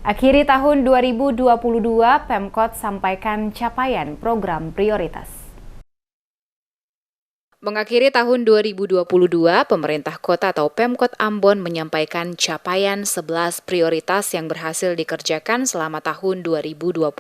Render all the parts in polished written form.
Akhiri tahun 2022, Pemkot sampaikan capaian program prioritas. Mengakhiri tahun 2022, pemerintah kota atau Pemkot Ambon menyampaikan capaian 11 prioritas yang berhasil dikerjakan selama tahun 2022.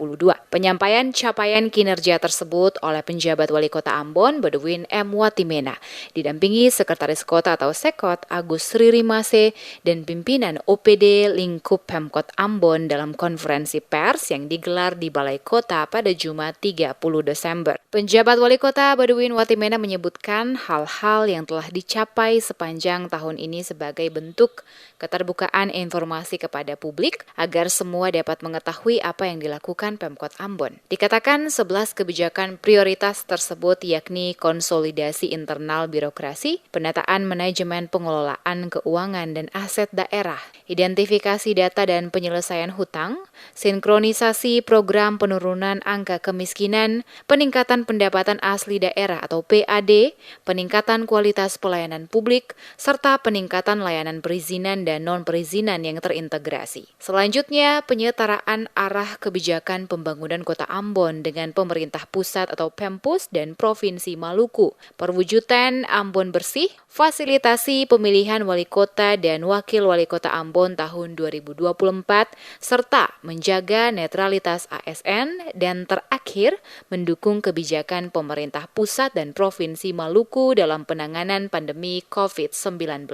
Penyampaian capaian kinerja tersebut oleh penjabat Wali Kota Ambon, Badwin M. Watimena, didampingi Sekretaris Kota atau Sekot Agus Ririmase dan pimpinan OPD lingkup Pemkot Ambon dalam konferensi pers yang digelar di Balai Kota pada Jumat 30 Desember. Penjabat Wali Kota Badwin Watimena menyebutkan hal-hal yang telah dicapai sepanjang tahun ini sebagai bentuk keterbukaan informasi kepada publik agar semua dapat mengetahui apa yang dilakukan Pemkot Ambon. Dikatakan 11 kebijakan prioritas tersebut yakni konsolidasi internal birokrasi, penataan manajemen pengelolaan keuangan dan aset daerah, identifikasi data dan penyelesaian hutang, sinkronisasi program penurunan angka kemiskinan, peningkatan pendapatan asli daerah atau PAD, peningkatan kualitas pelayanan publik, serta peningkatan layanan perizinan dan non-perizinan yang terintegrasi. Selanjutnya, penyetaraan arah kebijakan pembangunan Kota Ambon dengan pemerintah pusat atau Pempus dan Provinsi Maluku, perwujudan Ambon Bersih, fasilitasi pemilihan wali kota dan wakil wali kota Ambon tahun 2024, serta menjaga netralitas ASN, dan terakhir, mendukung kebijakan pemerintah pusat dan Provinsi Maluku dalam penanganan pandemi COVID-19.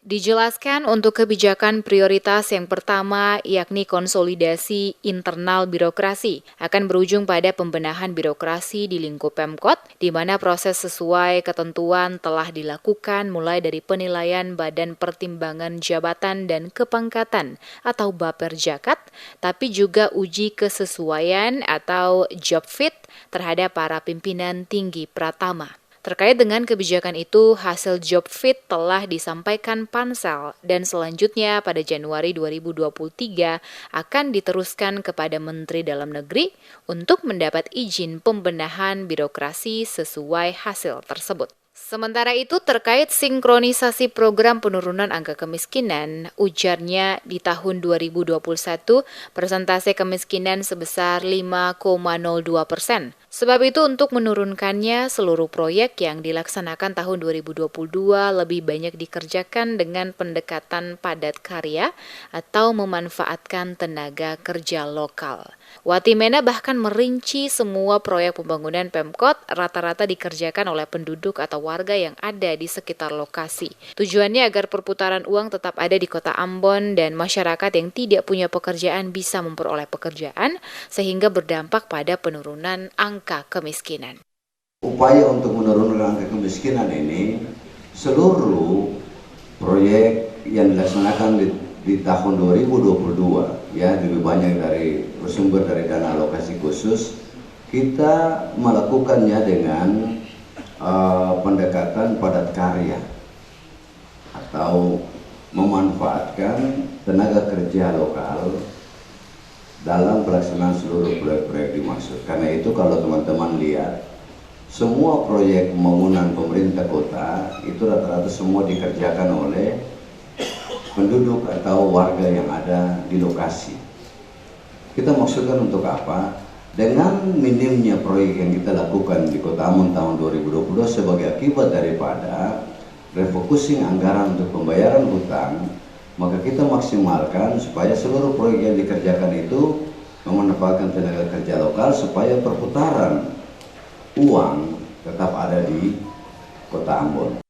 Dijelaskan untuk kebijakan prioritas yang pertama yakni konsolidasi internal birokrasi akan berujung pada pembenahan birokrasi di lingkup Pemkot di mana proses sesuai ketentuan telah dilakukan mulai dari penilaian Badan Pertimbangan Jabatan dan Kepangkatan atau Baperjakat, tapi juga uji kesesuaian atau job fit terhadap para pimpinan tinggi Pratama. Terkait dengan kebijakan itu, hasil job fit telah disampaikan Pansel dan selanjutnya pada Januari 2023 akan diteruskan kepada Menteri Dalam Negeri untuk mendapat izin pembenahan birokrasi sesuai hasil tersebut. Sementara itu terkait sinkronisasi program penurunan angka kemiskinan, ujarnya di tahun 2021 persentase kemiskinan sebesar 5,02%. Sebab itu untuk menurunkannya, seluruh proyek yang dilaksanakan tahun 2022 lebih banyak dikerjakan dengan pendekatan padat karya atau memanfaatkan tenaga kerja lokal. Watimena bahkan merinci semua proyek pembangunan Pemkot rata-rata dikerjakan oleh penduduk atau warga yang ada di sekitar lokasi. Tujuannya agar perputaran uang tetap ada di Kota Ambon dan masyarakat yang tidak punya pekerjaan bisa memperoleh pekerjaan sehingga berdampak pada penurunan angka kemiskinan. Upaya untuk menurunkan angka kemiskinan ini, seluruh proyek yang dilaksanakan di tahun 2022 ya lebih banyak dari bersumber dari dana alokasi khusus, kita melakukannya dengan pendekatan padat karya atau memanfaatkan tenaga kerja lokal dalam pelaksanaan seluruh proyek-proyek dimaksud. Karena itu kalau teman-teman lihat, semua proyek pembangunan pemerintah kota itu rata-rata semua dikerjakan oleh penduduk atau warga yang ada di lokasi. Kita maksudkan untuk apa? Dengan minimnya proyek yang kita lakukan di Kota Ambon tahun 2022 sebagai akibat daripada refocusing anggaran untuk pembayaran hutang, maka kita maksimalkan supaya seluruh proyek yang dikerjakan itu memanfaatkan tenaga kerja lokal supaya perputaran uang tetap ada di Kota Ambon.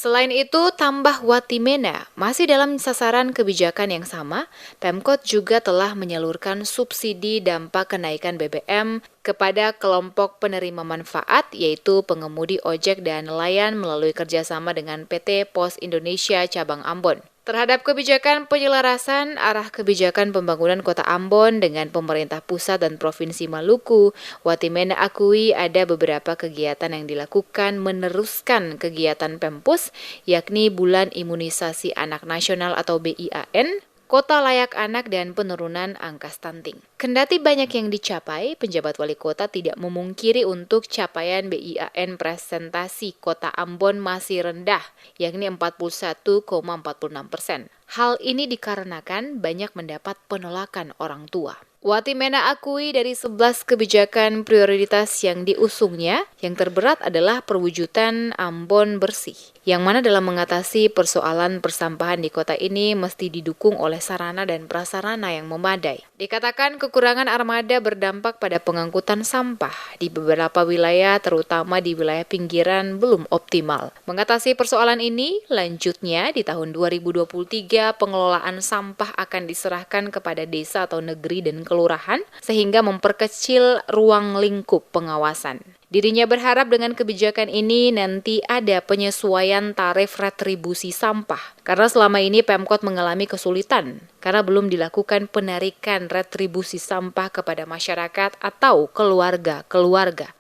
Selain itu, tambah Watimena, masih dalam sasaran kebijakan yang sama, Pemkot juga telah menyalurkan subsidi dampak kenaikan BBM kepada kelompok penerima manfaat, yaitu pengemudi ojek dan nelayan melalui kerjasama dengan PT Pos Indonesia Cabang Ambon. Terhadap kebijakan penyelarasan arah kebijakan pembangunan Kota Ambon dengan pemerintah pusat dan Provinsi Maluku, Watimena akui ada beberapa kegiatan yang dilakukan meneruskan kegiatan Pempus, yakni Bulan Imunisasi Anak Nasional atau BIAN, Kota Layak Anak, dan penurunan angka stunting. Kendati banyak yang dicapai, penjabat wali kota tidak memungkiri untuk capaian BIAN presentasi Kota Ambon masih rendah, yakni 41,46%. Hal ini dikarenakan banyak mendapat penolakan orang tua. Wati Mena akui dari 11 kebijakan prioritas yang diusungnya, yang terberat adalah perwujudan Ambon bersih, yang mana dalam mengatasi persoalan persampahan di kota ini mesti didukung oleh sarana dan prasarana yang memadai. Dikatakan kekurangan armada berdampak pada pengangkutan sampah di beberapa wilayah, terutama di wilayah pinggiran, belum optimal. Mengatasi persoalan ini, lanjutnya di tahun 2023 pengelolaan sampah akan diserahkan kepada desa atau negeri dan kelurahan sehingga memperkecil ruang lingkup pengawasan. Dirinya berharap dengan kebijakan ini nanti ada penyesuaian tarif retribusi sampah karena selama ini Pemkot mengalami kesulitan karena belum dilakukan penarikan retribusi sampah kepada masyarakat atau keluarga-keluarga.